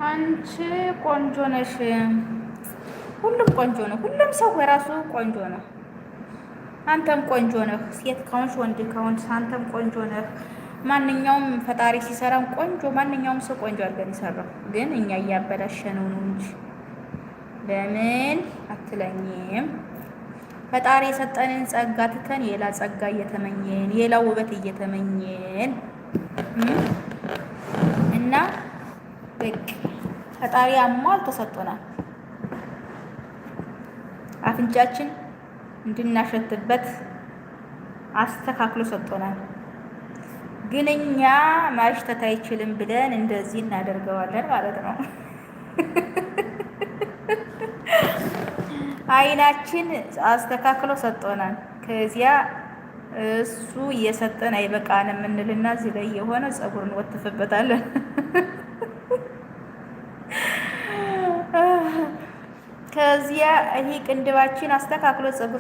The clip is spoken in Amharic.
አንቺ ቆንጆ ነሽ። ሁሉም ቆንጆ ነው። ሁሉም ሰው የራሱ ቆንጆ ነው። አንተም ቆንጆ ነህ። ሴት ከሆንሽ ወንድ ከሆንሽ አንተም ቆንጆ ነህ። ማንኛውም ፈጣሪ ሲሰራም ቆንጆ ማንኛውም ሰው ቆንጆ አድርገን ይሰራው። ግን እኛ እያበላሸነው ነው እንጂ ለምን አትለኝም? ፈጣሪ የሰጠንን ጸጋ ትተን ሌላ ጸጋ እየተመኘን ሌላ ውበት እየተመኘን እና በቃ ፈጣሪ አሟልቶ ሰጥቶናል። አፍንጫችን እንድናሸትበት አስተካክሎ ሰጥቶናል። ግን እኛ ማሽተት አይችልም ብለን እንደዚህ እናደርገዋለን ማለት ነው። አይናችን አስተካክሎ ሰጥቶናል። ከዚያ እሱ እየሰጠን አይበቃንም እንልና እዚህ ላይ የሆነ ፀጉር እንወትፍበታለን። ከዚያ ይሄ ቅንድባችን አስተካክሎ ፀጉር